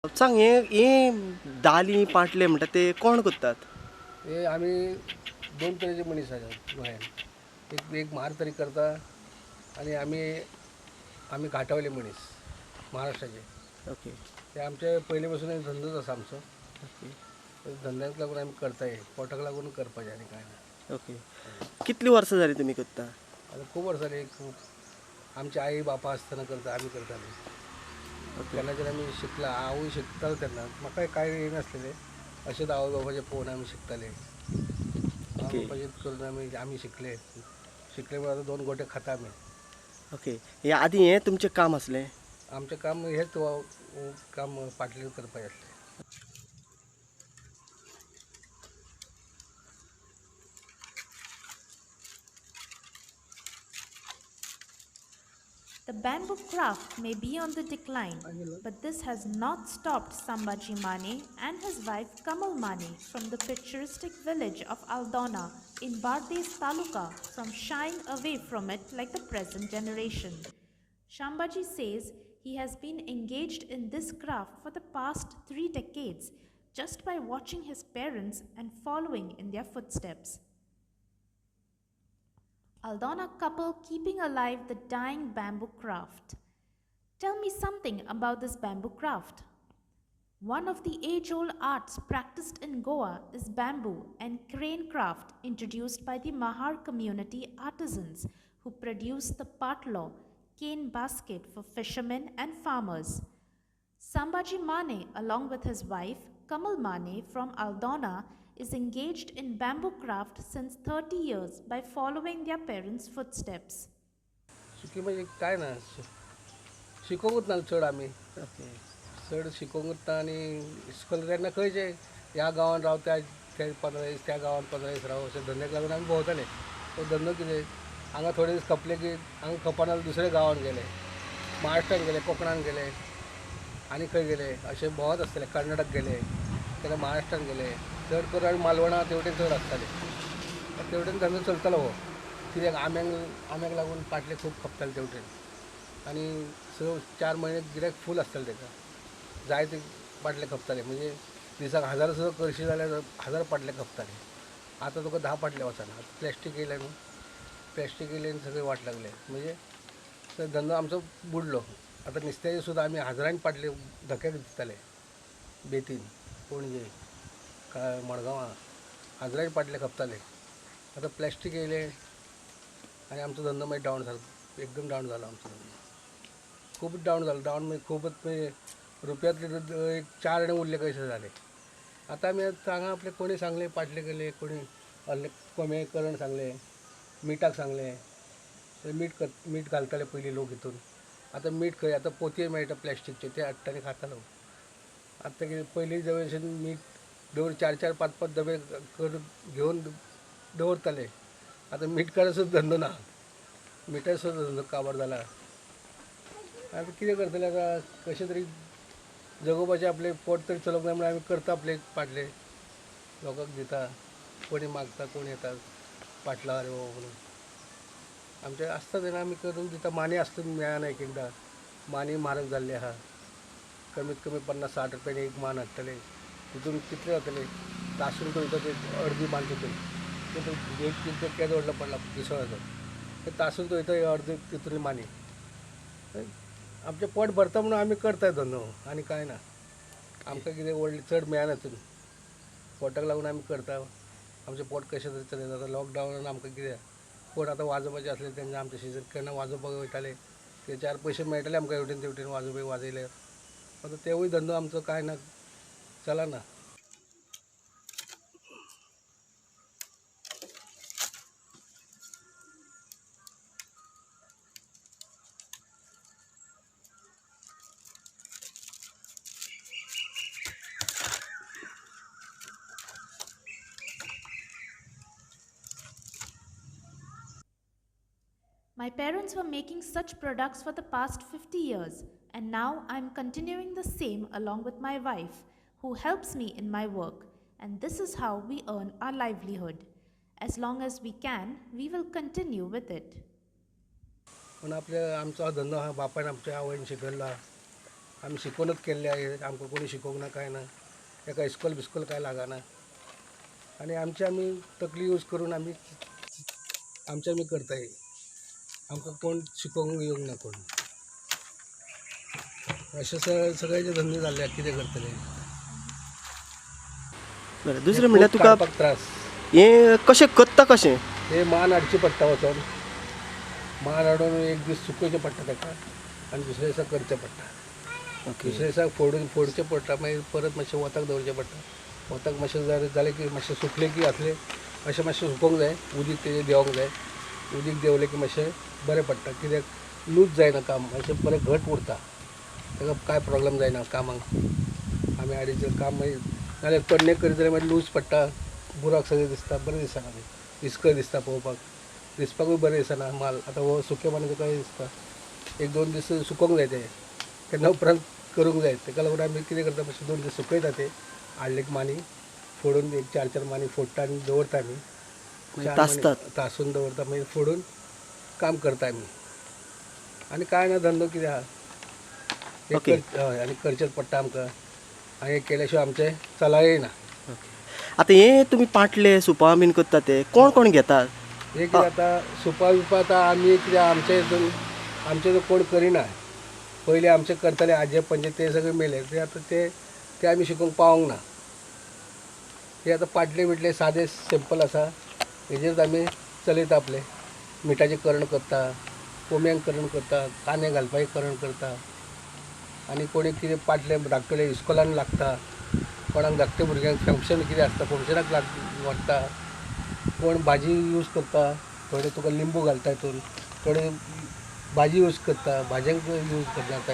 सांग हे दाली पाटले म्हणटा ते कोण करतात? हे आम्ही दोन तरेचे मनीस आसात गोंयांत. एक म्हार तरी करता आणि आम्ही घाटावले मनीस महाराष्ट्राचे. ओके ते आमचे पयले पासून धंदोच आसा आमचो. ओके धंद्याक लागून आमी करताय, पोटाक लागून करपाचें आनी कांय ना. ओके. कितली वर्सां जाली तुमी करता? आतां खूब वर्सां जाली. आमची आई बापा आसतना करता, आमी करताले. ओके तेन्नाच्यान आमी शिकला. हांवूय शिकतालो तेन्ना. म्हाकाय कांय येनासलेलें. अशेंच आवय बापायचें पळोवन आमी शिकताले. आवय ओके बापायचें करून आमी शिकले. शिकले म्हणून आतां 2 गोटे खाता आमी. ओके. हे आदी हें तुमचें काम आसलें? आमचें काम हेच काम पाटले करपाचें आसलें. The bamboo craft may be on the decline, but this has not stopped Sambaji Mane and his wife Kamal Mane from the picturesque village of Aldona in Bardes Taluka from shying away from it like the present generation. Sambaji says he has been engaged in this craft for the past 3 decades just by watching his parents and following in their footsteps. Aldona couple keeping alive the dying bamboo craft. Tell me something about this bamboo craft. One of the age-old arts practiced in Goa is bamboo and crane craft introduced by the Mahar community artisans who produce the patlo, cane basket for fishermen and farmers. Sambaji Mane, along with his wife Kamal Mane from Aldona, is engaged in bamboo craft since 30 years by following their parents' footsteps. शिकली म्हणजे काय ना, शिकोंकूच ना चड आमी. Okay चड शिकोंकूच ना आनी इस्कॉल तेन्ना खंयचे ह्या गांवांत राव त्या 15 दीस, त्या गांवांत 15 दीस राव, अशें धंद्याक लागून आमी भोंवताले. तो धंदो कितें हांगा थोडे दीस खपले की हांगा खपना दुसऱ्या गांवांत गेले, महाराष्ट्रान गेले, कोकणान गेले आनी खंय गेले, अशें भोंवत आसताले. कर्नाटक गेले, केन्ना महाराष्ट्रान गेले. चड करून आमी मालवणा तेवटेन चड आसताले. तेवटेन धंदो चलतालो हो. कित्याक आंब्याक लागून पाटले खूब खपताले तेवटेन. आनी 4 म्हयने गिरायक फूल आसतालें ताका. जायते पाटले खपताले. म्हणजे दिसाक 1000 सुद्दां करशी जाल्यार 1000 पाटले खपताले. आतां तुका 10 पाटले वचना. आतां प्लॅस्टीक येयलें न्हू. प्लॅस्टीक येयलें आनी सगळें वाट लागले. म्हणजे तो धंदो आमचो बुडलो. आतां नुस्त्याचे सुद्दां आमी हजारांनी पाटले धक्याक दिताले. बेतीन, पणजे, मडगांवां हजारांनी पाटले खपताले. आतां प्लॅस्टीक येयलें आनी आमचो धंदो मागीर डावन जालो. एकदम डावन जालो आमचो धंदो. खूब डावन जालो. डावन म्हणजे खूबच म्हणजे रुपयांतले एक 4 आणे उरले कशे जाले. आतां आमी हांगा आपले कोणी सांगले पाटले केले, कोणी कोमे करण सांगले, मिठाक सांगले. मीठ घालताले पयलीं लोक हितून. आतां मीठ खंय, आतां पोतये मेळटा प्लॅस्टीकचे, ते हाडटा आनी खातालो. आतां कितें पयलीं जवळ अशें मीठ 4-4, 5-5 डबे करून घेवन दवरताले. आतां मीठ काडून सुद्दां धंदो ना. मिठाचो सुद्दां धंदो काबार जाला. आतां कितें करतले, आतां कशें तरी जगोवपाचें, आपलें पोट तरी चलोवंक जाय म्हणून आमी करता आपले पाटले. लोकांक दिता, कोणी मागता, कोण येता पाटला अरे हो म्हणून. आमचे आसता तेन्ना आमी करून दिता. माने आसता मेळना एक एकदां. मानी म्हारग जाल्ले आहा. कमीत कमी 50-60 रुपयांनी एक मान हाडटले. तितून कितले जातले, तासून तो ते अर्दी मान तितून एक केदो व्हडलो पडला दिसवाचो, ते तासून तो अर्दी तितून मानी. आमचें पोट भरता म्हणून आमी करताय धंदो, आनी कांय ना. आमकां कितें व्हडलें चड मेळना तितून. पोटाक लागून आमी करता. आमचें पोट कशें तरी चलयता. आतां लॉकडावनान आमकां कितें कोण आतां वाजोवपाचें आसलें तेन्ना आमचे सिजन केन्ना वाजोवपाक वयताले. ते 4 पयशे मेळटाले आमकां हेवटेन तेवटेन वाजयल्यार. आतां तेवूय धंदो आमचो कांय ना, चलना. My parents were making such products for the past 50 years, and now I'm continuing the same along with my wife, who helps me in my work, and this is how we earn our livelihood. As long as we can, we will continue with it. पण आमचो हा धंदो हा बापायन आमच्या आवयन शिकयल्लो आहा. आमी शिकोवनच केल्ले आहे, आमकां कोणी शिकोवंक ना काय ना, एका इस्कॉल बिस्कॉल काय लागना आणि आमी तकली यूज करून आमी करताय. आमकां कोण शिकोवंक येवंक ना कोण. अशें सगळ्याचे धंदे जाल्ले, कितें करतले. बरें, दुसरें म्हणल्यार तुका काडपाक त्रास. हें कशें करता कशें? हे मान हाडची पडटा वचोन, मान हाडून एक दीस सुकोवचें पडटा ताका आनी दुसऱ्या दिसा करचें पडटा. दुसऱ्या दिसा फोडचें पडटा, मागीर परत मातशें वताक दवरचें पडटा. वताक मातशें जालें की मातशें सुकलें की आसलें मातशें सुकोवंक जाय, उदीक तेजें देंवोंक जाय. उदीक देंवलें की मातशें बरें पडटा, कित्याक लूज जायना काम, मातशें बरें घट उरता, ताका कांय प्रॉब्लेम जायना कामाक. आमी हाडीचें काम मागीर नाल्यार तन्नें करीत जाल्यार मागीर लूज पडटा, बुराक सगळें दिसता, बरें दिसना. दिसकळ दिसता पळोवपाक, दिसपाकूय बरें दिसना माल. आतां हो सुके मानाचो काय दिसता, एक दोन दीस सुकोवंक जाय तेन्ना उपरांत करूंक जाय. ताका लागून आमी कितें करता, मातशें 2 दीस सुकयता ते हाडले की मानी फोडून, एक 4-4 मानी फोडटा आनी दवरता आमी. तासून दवरता, मागीर फोडून काम करता आमी. आनी कांय ना, धंदो कितें आहा हय, आनी करचेंच पडटा आमकां. आनी केल्या शिवाय आमचें चलय ना. आतां हे तुमी पाटले सुपां बीन करता ते कोण कोण घेतात? हे कितें आतां सुपां बिपां आतां आमी कितें आमचे हितून कोण करिना. पयलीं आमचे करताले आजे पणजे, ते सगळे मेले. ते आतां ते आमी शिकोवंक पावोंक ना. ते आतां पाटले बिटले सादे सिंपल आसा, हेजेर आमी चलयता आपले. मिठाचें करण करता, कोंबयांक करण करता, कांदे घालपाचें करण करता. आनी कोणी कितें पाटले धाकटुले इस्कॉलान लागता, कोणाक धाकटे भुरग्यांक फंक्शन कितें आसता फंक्शनाक वाडटा. कोण भाजी यूज करता, थोडे तुका लिंबू घालता हितून, थोडे भाजी यूज करता, भाज्यांक यूज करता.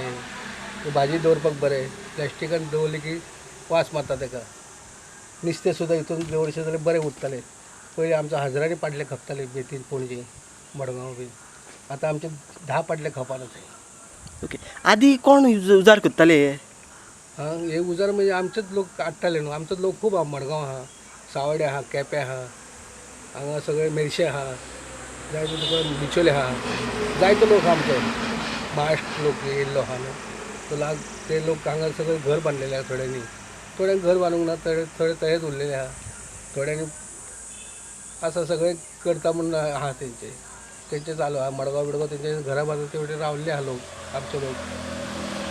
हे भाजी दवरपाक बरें, प्लॅस्टिकान दवरले की वास मारता ताका. नुस्तें सुद्दां हितून दवरचें जाल्यार बरें उरतलें. पयलीं आमचो हजारांनी पाटले खपताले बेतीन, पणजे, मडगांव बीन. आतां आमचे 10 पाटले खपाना थंय. ओके, आदी कोण उजार करताले हे? हे उजार म्हणजे आमचेच लोक काडटाले न्हू. आमचोच लोक खूब आहा, मडगांव आहा, सावड्डे आहा, केपें आहा, हांगा सगळे मेर्शे आहा, जायते तुका बिचोले आहा, जायते लोक आमचे महाराष्ट्र लोक येयल्लो आहा न्हू. ते लोक हांगा सगळे घर बांदलेले आहा थोड्यांनी. थोड्यांक घर बांदूंक ना, थोडे तहेच उरलेले आहा. थोड्यांनी असं सगळे करता म्हणून आहा तेंचे चालू आहा. मडगांव बिडगांव तेंचे घरा बांदून तेवढे रावल्ले आहा लोक, आमचे लोक.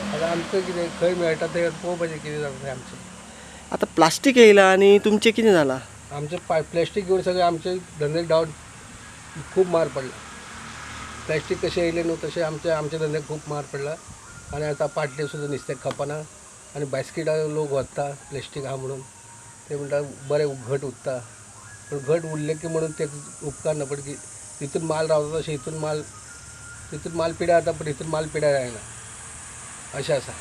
आतां आमकां कितें खंय मेळटा तें पळोवपाचें कितें जाता तें आमचें. आतां प्लास्टीक येयला आनी तुमचें कितें जालां? आमचे प्लॅस्टीक घेवन सगळे आमचे धंद्याक डावट खूब मार पडला. प्लॅस्टीक कशें येयलें न्हू तशें आमचे धंद्याक खूब मार पडला. आनी आतां पाटले सुद्दां नुस्त्याक खपना. आनी बास्केटां लोक व्हरता प्लॅस्टीक आहा म्हणून. ते म्हणटा बरें घट उरता, पूण घट उरलें की म्हणून ते उपकारना. पण हितून माल रावता तशें हितून माल पिड्यार जाता, पण हितून माल पिड्यार जायना, अशें आसा.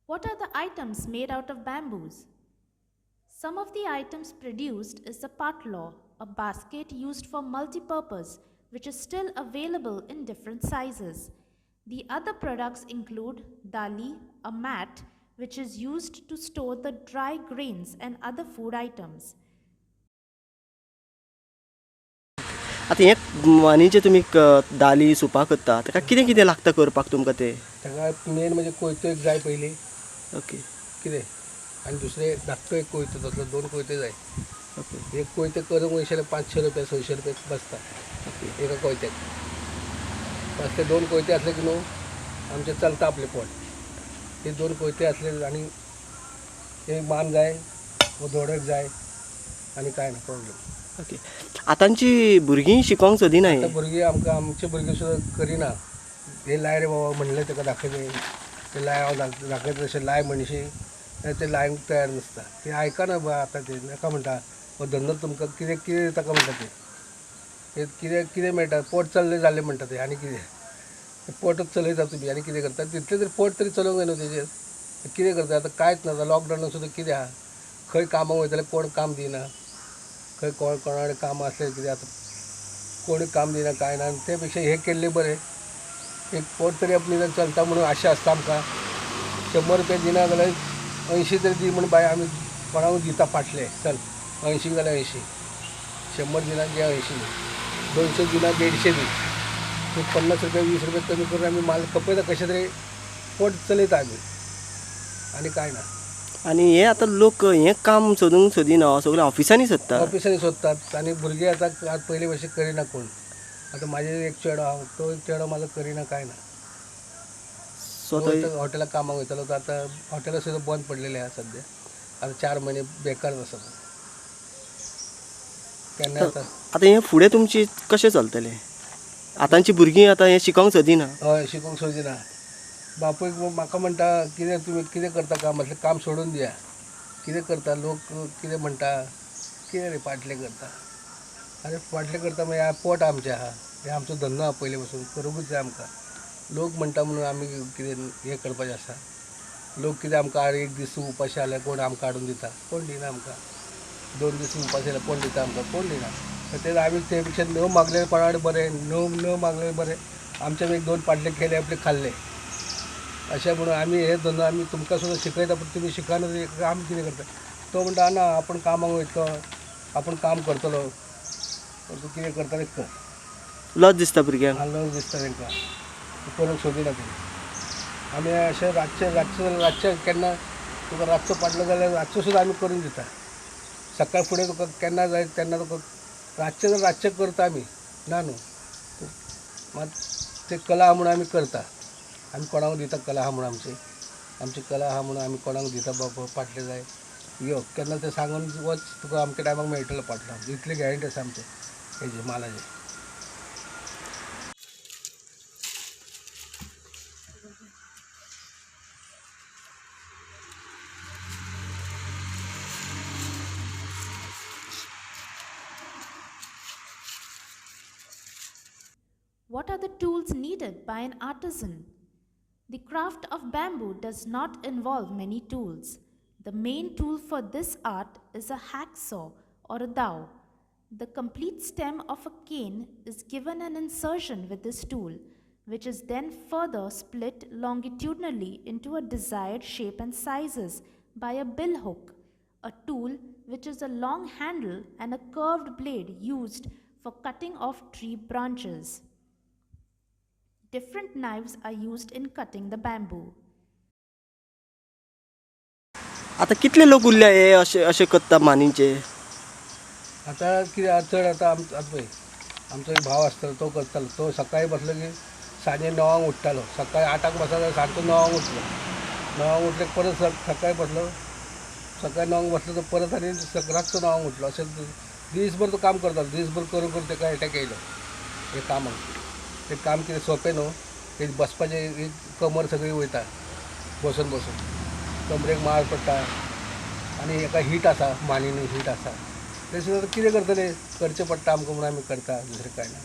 What are the items made out of bamboos? Some of the items produced is the patlaw, a basket used for multi-purpose which is still available in different sizes. The other products include dali, a mat which is used to store the dry grains and other food items. आतां हें मानीचें तुमी दाली सुपां करता, ताका कितें कितें लागता करपाक तुमकां ते? ताका मेन म्हणजे कोयतो एक जाय पयलीं. ओके. कितें आनी दुसरें धाकटो एक कोयतो, तसलो 2 कोयते जाय. ओके. एक कोयते करूंक वयशे 500 रुपया 600 रुपया बसता एका कोयत्याक. बस ते 2 कोयते असले की न्हू आमचें चलता आपलें पोट. ते 2 कोयते असले आनी एक मान जाय, वो दोडोक जाय, आनी कांय ना प्रॉब्लेम. ओके. आतांची भुरगीं शिकोंक सोदिना आतां हें? भुरगीं आमचे भुरगे सुद्दां करिना. हे लाय रे बाबा म्हणलें ताका दाखयलें, ते लाय हांव दाखयता तशें लाय म्हणशी ते लायंक तयार नासता. ते आयकना बा. आतां ते नाका म्हणटा हो धंदो तुमकां कितें कितें ताका म्हणटा ते कितें मेळटा, पोट चल्लें जालें म्हणटा ते. आनी कितें पोटच चलयता तुमी आनी कितें करता? तितलें तरी पोट तरी चलोवंक जाय न्हू तेजेर. कितें करता आतां? कांयच ना. लॉकडावनाक सुद्दां कितें आहा, खंय कामाक वयताले कोण काम दिना, खंय कोणाकडे काम असलें कितें आतां कोणी काम दिना काय ना त्यापेक्षा हे केल्ले बरें एक पोट तरी निदान चलता म्हणून आशा आसता आमकां 100 रुपया दिना जाल्यार 80 तरी दी म्हणून बाय आमी कोणाक दिता फाटले चल 80 जाल्यार 80 100 दिना घे 80 200 दिना 150 दी ते 50 रुपया 20 रुपया कमी करून आमी माल कपयता कशें तरी पोट चलयता आमी आनी काय ना. आणि हे आता लोक हे काम सोदूंक सोदिना सगळे ऑफिसांनी सोदता. ऑफिसांनी सोदतात आनी भुरगे आतां पयले भशेन करिना कोण. आतां म्हाजे एक चेडो आहा तो चेडो म्हाजो करिना काय ना. स्वतः हॉटेलाक कामाक वयतालो तो आतां हॉटेलां सुद्दां बंद पडलेले आहा सद्या. आतां 4 म्हयने बेकार आसा तो. केन्ना आतां आता हे फुडें तुमची कशें चलतलें? आतांची भुरगीं आता हे शिकोंक सोदिना. हय शिकोंक सोदिना. बापूय म्हाका म्हणटा कितें तुमी कितें करता काम म्हटलें काम सोडून दिया. कितें करता लोक कितें म्हणटा कितें रे फाटलें करता. आरे फाटलें करता मागीर पोट आमचें आहा हे आमचो धंदो आहा पयले पासून करूंकूच जाय आमकां. लोक म्हणटा म्हणून आमी कितें हें करपाचें आसा. लोक कितें आमकां एक दीस उपाशी जाल्यार कोण आमकां हाडून दिता कोण दिना आमकां. 2 दीस उपाशी जाल्यार कोण दिता आमकां कोण दिना. ते आमी ते पेक्षा न मागलें कोणा कडेन बरें न मागलें बरें आमचे एक 2 पाटले केले आपले खाल्ले अशें म्हणून आमी हे धंदो आमी तुमकां सुद्दां शिकयता पूण तुमी शिकना आमी कितें करता. तो म्हणटा ना आपण कामाक वयतलो आपण काम करतलो तूं कितें करता तें कर. लज दिसता भुरग्यांक. लज दिसता तांकां करूंक सोदिना तें. आमी अशें रातचें केन्ना तुका रातचो पाडलो जाल्यार रातचो सुद्दां आमी करून दिता. सकाळ फुडें तुका केन्ना जाय तेन्ना तुका रातचें करता आमी ना न्हू. मात ते कला आहा म्हणून आमी करता. आमी कोणाक दिता कला आहा म्हणून आमची कला आहा म्हणून आमी कोणाक दिता बाबा फाटलें जाय यो केन्ना तें सांगून वच तुका अमके टायमाक मेळटलो फाटलो इतली गॅरंटी आसा आमचे हेजे मालाचे. What are the tools needed by an artisan? The craft of bamboo does not involve many tools. The main tool for this art is a hacksaw or a dowel. The complete stem of a cane is given an insertion with this tool, which is then further split longitudinally into a desired shape and sizes by a bill hook, a tool which is a long handle and a curved blade used for cutting off tree branches. Different knives are used in cutting the bamboo. आता कितले लोक उरल्या हे अशें अशें करता मानींचे? आतां कितें चड आतां आतां पळय आमचो एक भाव आसतालो तो करतालो तो सकाळी बसलो की सांजे 9 उठटालो. सकाळी 8 बसता जाल्यार सांजचो 9 उठलो. 9 उठले परत सकाळी बसलो सकाळी 9 बसलो तो परत आनी रातचो 9 उठलो. अशें दीसभर तो काम करतालो. दीसभर करून करून ताका एटॅक येयलो हे कामाक. ते काम कितें सोंपें न्हू. एक बसपाचें एक कमर सगळी वयता बसून बसून कमरेक मार पडटा आनी हेका हीट आसा मानेनी हीट आसा ते सुद्दां कितें करतले करचें पडटा आमकां म्हणून आमी करता दुसरें कांय ना.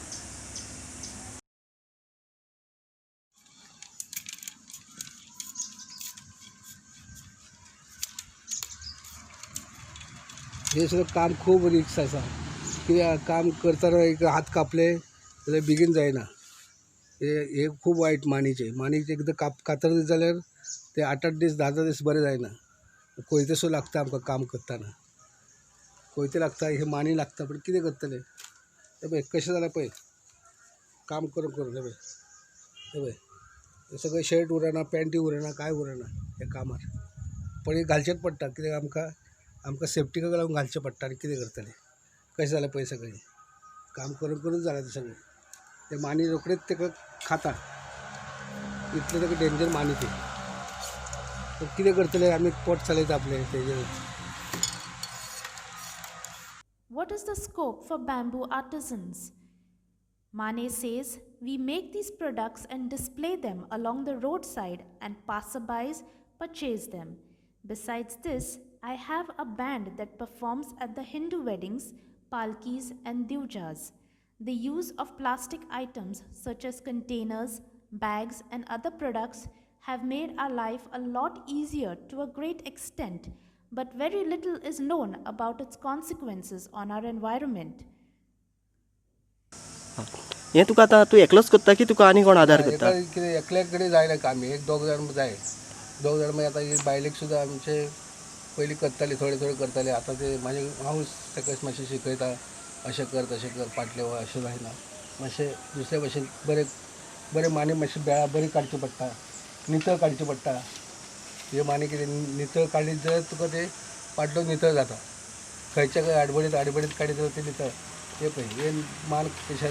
हे सुद्दां काम खूब रिस्क आसा. कित्याक काम करतना एक हात कापले जाल्यार बेगीन जायना. हे खूब वायट मानेचे एकदां कातर दीस जाल्यार ते 8-8 दीस 10-10 दीस बरें जायना. कोयते सुद्दां लागता आमकां काम करतना. कोयते लागता हे मानी लागता पूण कितें करतले. हे पळय कशें जाल्यार पळय काम करून करून हे पळय हे सगळे शर्ट उरना पॅन्टी उरना काय उरना हे कामार. पण हे घालचेच पडटा कित्याक आमकां सेफ्टीक लागून घालचें पडटा आनी कितें करतले. कशें जालें पळय सगळें काम करून करून जालां तें सगळें. ते मानी रोखडेच ताका खाता इतलें ताका डेंजर मानी ती. पूण कितें करतले आमी पोट चलयता आपलें तेजेर. What is the scope for bamboo artisans? Mane says, we make these products and display them along the roadside and passerbys purchase them. Besides this, I have a band that performs at the Hindu weddings, palkis and dujas. The use of plastic items such as containers, bags and other products have made our life a lot easier to a great extent, but very little is known about its consequences on our environment. हें तुका आतां तूं एकलोच करता की तुका आनी कोण आदार करता? एका कितें एकल्याकडे जायना का आमी, एक दोग जाण जाय. दोग जाण मागीर आतां ही बायलेक सुद्दां आमचे पयलीं करताली, थोडे थोडे करताले. आतां ते म्हाजे हांव ताका मातशें शिकयता, अशें कर तशें कर, पाटले वा अशें जायना. मातशें दुसरे भशेन बरें बरें माने मातशें बेळा बरी काडची पडटा, नितळ काडची पडटा. हे माने कितें नितळ काडली जाल्यार तुका ते पाटलो नितळ जाता. खंयच्या खंय आडबडीत काडली जाल्यार ते नितळ. हे पळय, हे मान कशा,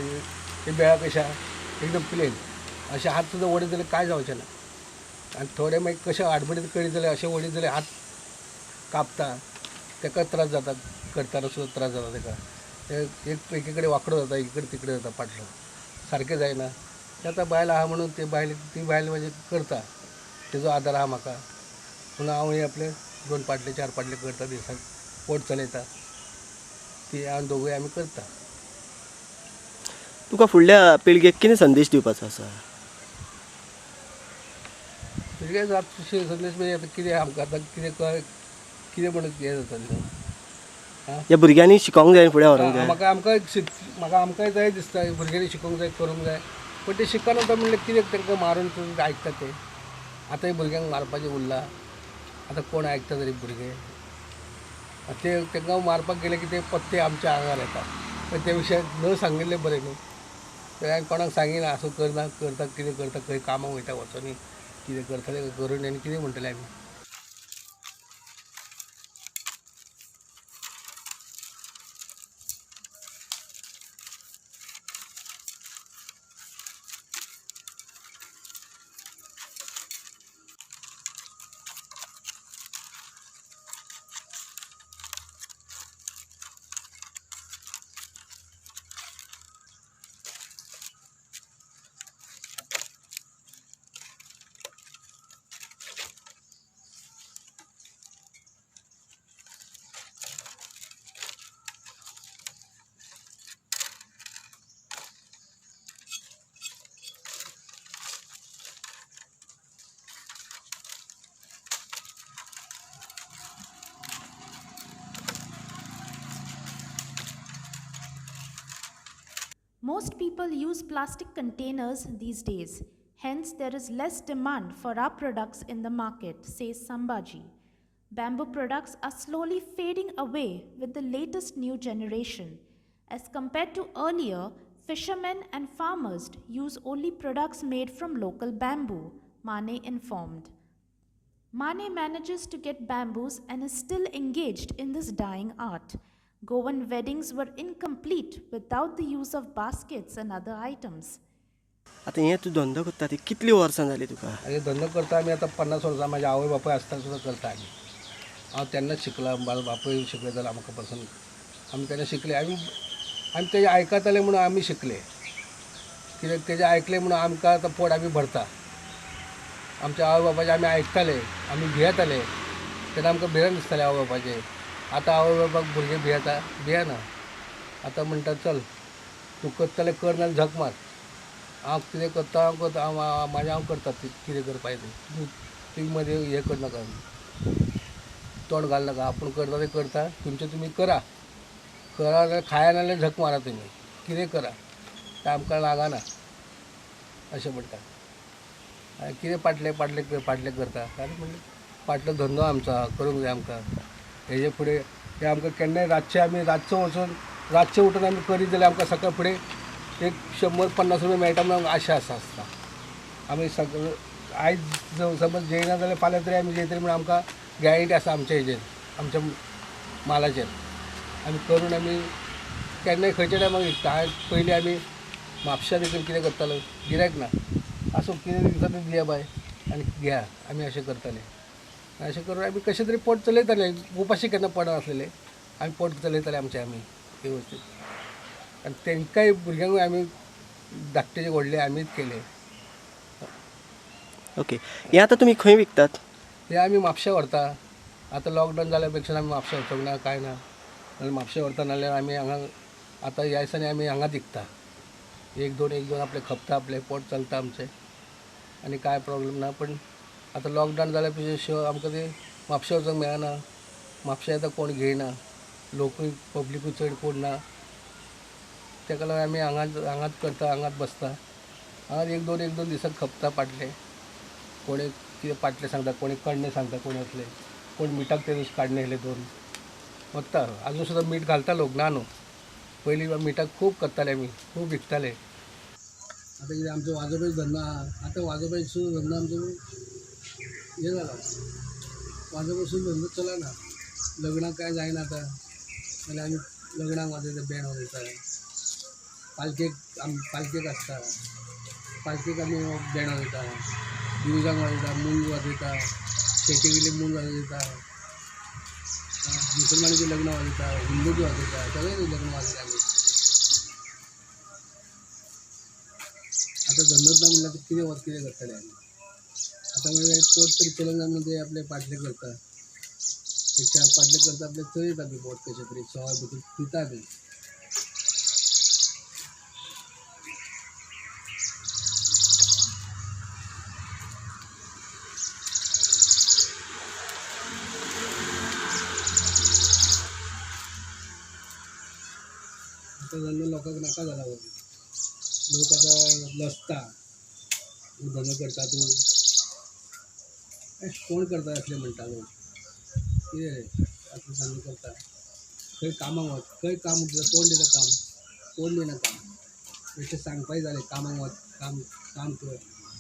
हे बेळा कशा एकदम प्लेन. अशे हात सुद्दां वडीत जाल्यार कांय जावचें ना. आनी थोडे मागीर कशे आडबडीत कळीत जाल्यार अशें वडीत जाल्यार हात कापता, ताका त्रास जाता, करताना सुद्दां त्रास जाता ताका. एक एके कडेन वांकडो जाता, एके कडेन तिकडे जाता पाटलो, सारकें जायना. ते आतां बायल आहा म्हणून ती बायल म्हणजे करता, तेजो आदार आहा म्हाका. पूण हांवूय आपले 2 पाटले 4 पाटले करता दिसाक, पोट चलयता. ती हांव दोगूय आमी करता. तुका फुडल्या पिळगेक कितें संदेश दिवपाचो आसा? म्हणजे संदेश म्हणजे आतां कितें आमकां आतां कितें म्हणून हें जातलें न्हू. ह्या भुरग्यांनी शिकोंक जाय, फुडें व्हरूंक जाय. आमकांय जाय दिसता, भुरग्यांनी शिकोंक जाय, करूंक जाय. पण ते शिकना तो म्हणल्यार कितें तांकां मारून आयकता ते. आतांय भुरग्यांक मारपाचें उरलां. आतां कोण आयकता तरी भुरगे. ते तांकां मारपाक गेले की ते पत्ते आमच्या आंगार येता. पण ते विशय न सांगिल्लें बरें न्हू. ते हांवें कोणाक सांगिना, असो करता कितें करता, खंय कामाक वयता वचोनी कितें करतले करून आनी कितें म्हणटलें आमी. Most people use plastic containers these days, hence, there is less demand for our products in the market, says Sambaji. Bamboo products are slowly fading away with the latest new generation. As compared to earlier, fishermen and farmers use only products made from local bamboo, Mane informed. Mane manages to get bamboos and is still engaged in this dyeing art. Goan weddings were incomplete without the use of baskets and other items. आतां हें तूं धंदो करता ती कितलीं वर्सां जालीं तुका? हे धंदो करता आमी आतां 50 वर्सां. म्हाजे आवय बापूय आसतना सुद्दां करता आमी. हांव तेन्नाच शिकला, म्हाजो बापूय शिकयतालो आमकां पासून. आमी तेन्ना शिकले. आमी तेजें आयकताले म्हणून आमी शिकले. कित्याक तेजें आयकलें म्हणून आमकां आतां पोट आमी भरता. आमच्या आवय बापायचें आमी आयकताले, आमी भियेताले. तेन्ना आमकां भिरांत दिसतालें आवय बापायचें. आतां आवय बापायक भुरगे भियेना. आतां म्हणटा चल तूं करतलें कर नाजाल्यार झक मार. हांव कितें करता हांव करता कितें करपाचें तें. तुमी मदीं हें करनाका, तोंड घालनाका. आपूण करता तें करता, तुमचें तुमी करा. जाल्यार खाया नाजाल्यार झक मारा तुमी. कितें करा तें आमकां लागना अशें म्हणटा. कितें पाटले करता. आनी म्हणलें पाटलो धंदो आमचो आहा, करूंक जाय आमकां. हेजे फुडें हे आमकां केन्नाय रातचें वचून रातचें उठून आमी करीत जाल्यार आमकां सकाळ फुडें एक 100-50 रुपया मेळटा म्हणून आशा आसता. आमी सगळें आयज समज जेयना जाल्यार फाल्यां तरी आमी जेयतली म्हणून आमकां गॅरंटी आसा आमच्या हेजेर, आमच्या मालाचेर. आमी करून आमी केन्नाय खंयच्या टायमार विकता. पयलीं आमी म्हापश्यां देखून कितें करतालो, गिरायक ना, आसूं कितें दिता तें दिया बाय आनी घ्या, आमी अशें करताले. अशें करून आमी कशें तरी पोट चलयताले. उपाशी केन्ना पडनासलेले. आमी पोट चलयताले आमचें आमी वेवस्थीत. आनी तेंकांय भुरग्यांकूय आमी धाकटे व्हडले आमीच केले. ओके, हें आतां तुमी खंय विकतात? हे आमी म्हापश्यां व्हरता. आतां लॉकडावन जाल्या पेक्षा आमी म्हापश्यां वचोंक ना, कांय ना. नाल्यार म्हापश्यां व्हरता, नाल्यार आमी हांगा आतां ह्या दिसांनी आमी हांगा विकता. एक दोन आपले खपता, आपलें पोट चलता आमचें आनी कांय प्रॉब्लेम ना. पण आतां लॉकडावन जाल्या पेक्षा आमकां ते म्हापश्यां वचोंक मेळना. म्हापशा आतां कोण घेयना, लोकूय पब्लिकूय चड कोण ना, ताका लागून आमी हांगाच करता, हांगाच बसता. हांगाच एक दोन दिसाक खपता पाटले. कोणी कितें पाटले सांगता, कोणी कण्णे सांगता, कोणी असले, कोण मिठाक ते दीस काडणे येयले 2 वखता. अजून सुद्दां मीठ घालता लोक, ना न्हू. पयलीं मिठाक खूब करताले आमी, खूब विकताले. आतां कितें आमचो वाजोवपाचो धंदो आहा, आतां वाजोवपाचो सुद्दां धंदो आमचो हे जाला. वाजोवपाचो सुद्दां धंदो चलना. लग्नाक काय जायना आतां, जाल्यार आमी लग्नाक वाजयता, बँड वाजयता. पालकेक आसता, पालकेक आमी बँड वाजयता, दिवजांक वाजयता, मूंग वाजयता, शेटी गेली मूंग वाजयता, मुसलमानाची लग्न वाजयता, हिंदूची वाजयता, सगळे लग्न वाजयता आमी. आता धंदोच ना म्हणल्यार कितें करतले आमी. आता म्हणजे पोट तरी चलना म्हणजे आपले पाटले करता, एक 4 पाटले करता, आपले चलयता बी पोट कशें तरी, सवाय भितर पिता बी. आता धंदो लोकांक नाका जाला हो. लोक आता लसता, तूं धंदो करता तूं कोण करता असले म्हणटा लोक. कितें रे असले धंदो करता, खंय कामाक वच, खंय काम दिता, कोण दिता काम, कोण दिना काम. बेश्टे सांगपाक जालें कामाक वच, काम कर.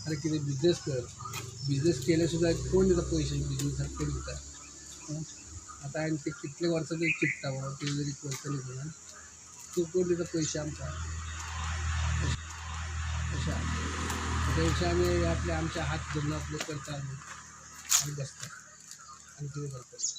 अरे कितें बिजनेस कर, बिजनेस केले सुद्दां कोण दिता पयशे, बिजनेसाक कोण दिता. आतां हांवें ते कितले वर्सां ते चिंतता बाबा ते जरी करतले म्हणून, तूं कोण दिता पयशे आमकां. अशें त्यापेक्षा आमी आपले आमचे हात धरून आपले करता आमी बसता आनी कितें करतले.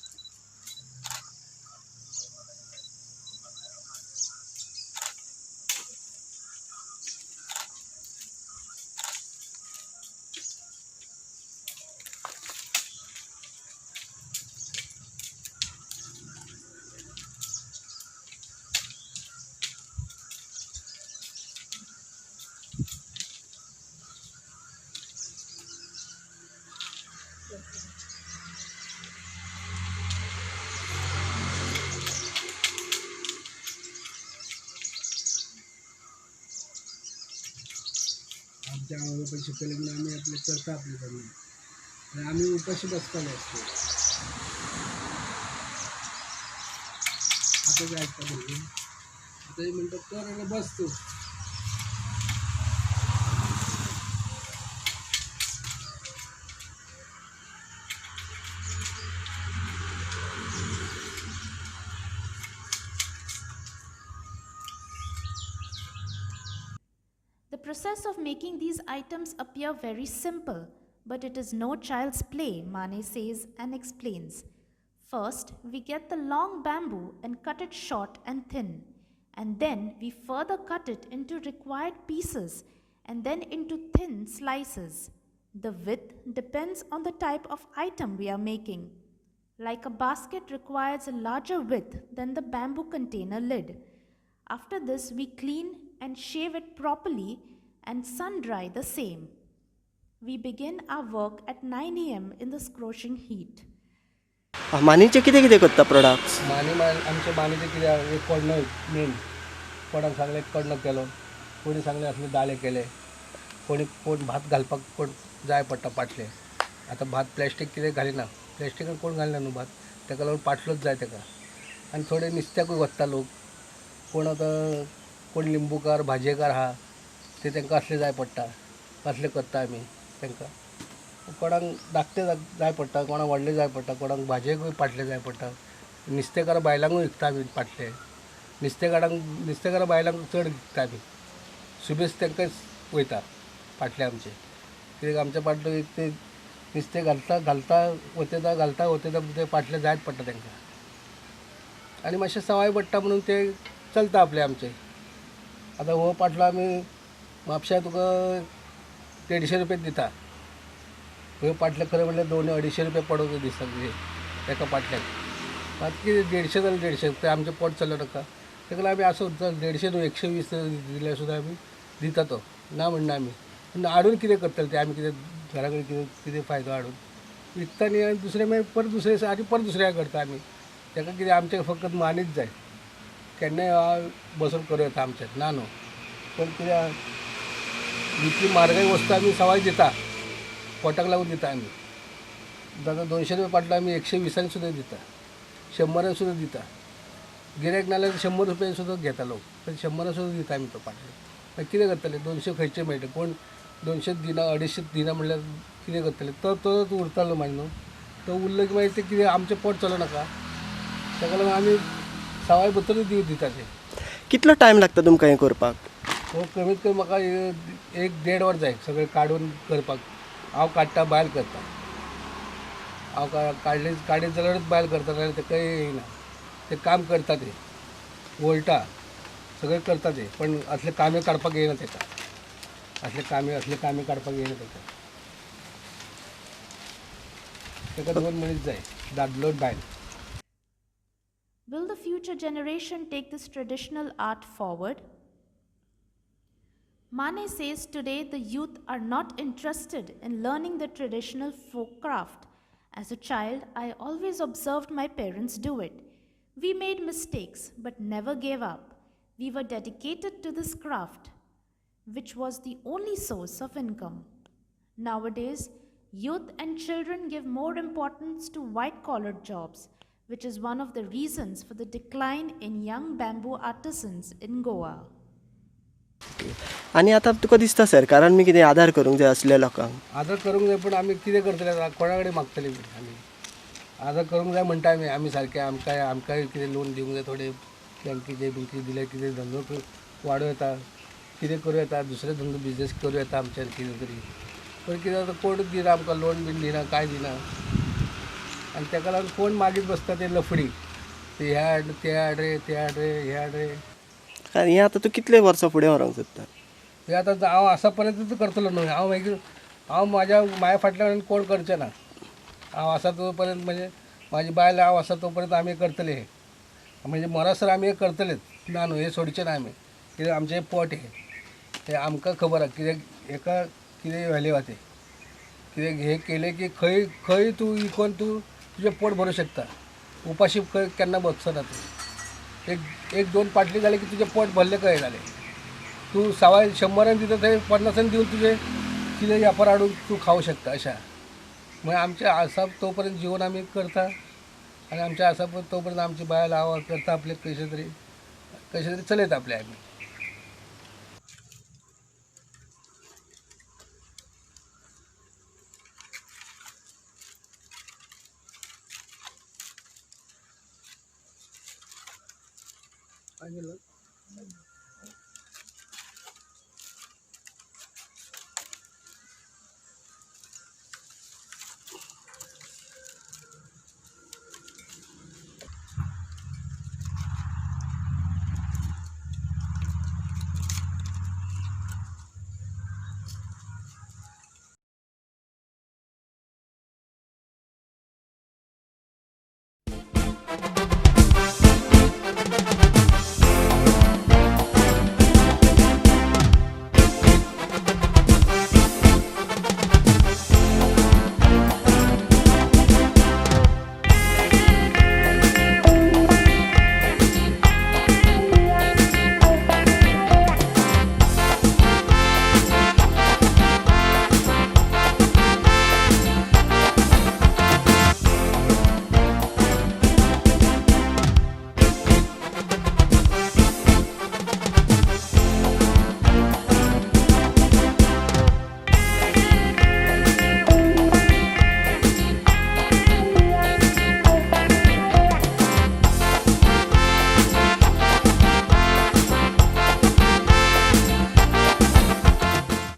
आमच्या आई बापायन शिकयलें म्हणून आमी आपले करता आपले धंदो, आनी आमी उपाशी बसताले असते. आतां काय आयकता भुरगीं, आतां म्हणटा कर आनी बस तूं. The process of making these items appear very simple, but it is no child's play, Mane says and explains. First, we get the long bamboo and cut it short and thin, and then we further cut it into required pieces and then into thin slices. The width depends on the type of item we are making. Like a basket requires a larger width than the bamboo container lid. After this, we clean and shave it properly and sun dry the same. We begin our work at 9 a.m. in the scorching heat. मानीचे कितें कितें करता products? आमचे मानेचे कितें एक कडणो main, कोणाक सांगलें कडणो केलो, कोणी सांगलें असले दाळे केले, कोण भात घालपाक कोण जाय पडटा पाटले. आतां भात प्लॅस्टीक कितें घालिना, प्लॅस्टिकान कोण घालना न्हू भात, ताका लागून पाटलोच जाय ताका. आनी थोडे नुस्त्याकूय वत्ता लोक, कोण लिंबूकार भाजयेकार आहा ते तांकां असले जाय पडटा, असले करता आमी तांकां. कोणाक धाकटे जाय पडटा, कोणाक व्हडले जाय पडटा, कोणाक भाजयेकूय पाटले जाय पडटा. नुस्तेकार बायलांकूय विकता आमी पाटले, नुस्तेकारा बायलांक चड विकता आमी. सुबेज तांकांच वयता पाटले आमचे, कित्याक आमचे पाटले ते नुस्तें घालता वतयता ते पाटले जायच पडटा तांकां. आनी मातशें सवाय पडटा म्हणून ते चलता आपले आमचे. आतां हो पाटलो आमी म्हापश्यां तुका 150 रुपया दिता. ह्यो पाटले खरें म्हणल्यार 200-250 रुपया पडोवंक दिसता एका पाटल्याक. बाकी कितें 150 जाल्यार 150 ते आमचें पोट चल्लें नाका, ताका लागून आमी आसूं 150 न्हू 120 दिल्यार सुद्दां आमी दिता तो, ना म्हणना आमी. पूण हाडून कितें करतले ते आमी, कितें घरा कडेन कितें फायदो हाडून विकता न्ही, आनी दुसरे मागीर परत दुसरे आनी परत दुसऱ्या करता आमी. ताका कितें आमचे फकत मानीत जाय केन्नाय बसून करूं येता आमचें ना न्हू पण कित्याक इतली म्हारगाय वस्तू आमी सवाय दिता पोटाक लागून दिता आमी जाता 200 रुपया पाटलो आमी 120 सुद्दां दिता 100 सुद्दां दिता गिरायक नाल्यार 100 रुपया सुद्दां घेता लोक पण 100 सुद्दां दिता आमी तो पाटलो मागीर कितें करतले 200 खंयचे मेळटा कोण 200 दिना 250 दिना म्हणल्यार कितें करतले तो उरतालो मागीर न्हू तो उरलो की मागीर ते कितें आमचें पोट चलनाका ताका लागून आमी सवाय भितर दिता ते कितलो टायम लागता तुमकां हें करपाक? तो कमीत कमी म्हाका 1-1.5 वर जाय सगळें काडून करपाक हांव काडटा बायल करता हांव काडीत जाल्यारच बायल करता नाल्यार तेका येयना ते काम करता ते वळटा सगळें करता ते पण असले कामे काडपाक येयना तेका असले कामे काडपाक येयना तेका 2 मनीस जाय दादलो बायल. Will the future generation take this traditional art forward? Mane says today the youth are not interested in learning the traditional folk craft. As a child, I always observed my parents do it. We made mistakes but never gave up. We were dedicated to this craft, which was the only source of income. Nowadays, youth and children give more importance to white collar jobs, which is one of the reasons for the decline in young bamboo artisans in Goa. आनी आतां तुका दिसता सरकारान बी कितें आदार करूंक जाय असल्या लोकांक? आदार करूंक जाय पण आमी कितें करतले कोणा कडेन मागतले आमी आदार करूंक जाय म्हणटा आमी सारके आमकांय कितें लोन दिवंक जाय थोडे बँकेचे बिंकी दिले कितें धंदो वाडूं येता कितें करूं येता दुसरे धंदो बिजनेस करूं येता आमच्यान कितें तरी पण कितें जाता कोण दिना आमकां लोन बीन दिना कांय दिना आनी ताका लागून कोण मागीत बसता ते लफडी ते हाड ते हाड रे ते हाड रे हे हाड रे. हें आतां तूं कितले वर्सां फुडें व्हरोंक सोदता? हे आतां हांव आसा पर्यंत करतलो न्हू हांव म्हाज्या फाटल्यान कोण करचें ना हांव आसा तो पर्यंत म्हणजे म्हाजी बायल हांव आसा तो पर्यंत आमी करतले हे म्हणजे मरासर आमी हे करतलेच ना न्हू हे सोडचें ना आमी कित्याक आमचें पोट हे आमकां खबर आसा कित्याक हेका कितें व्हॅल्यू आसा ते कित्याक हे केलें की खंय तूं विकून तूं तुजें पोट भरूं शकता उपाशी खंय केन्ना बसचो ना तूं एक 2 पाटली जाले की तुजें पोट भरलें कहें जालें तूं सवाय 100 दिता थंय 50 दिवन तुजें कितें व्यापार हाडून तूं खावं शकता अशा म्हणजे आमचें आसा तो पर्यंत जिवन आमी करता आनी आमचें आसा तो पर्यंत आमची बायल हांव करता आपलें कशें तरी चलयता आपलें आमी. आनी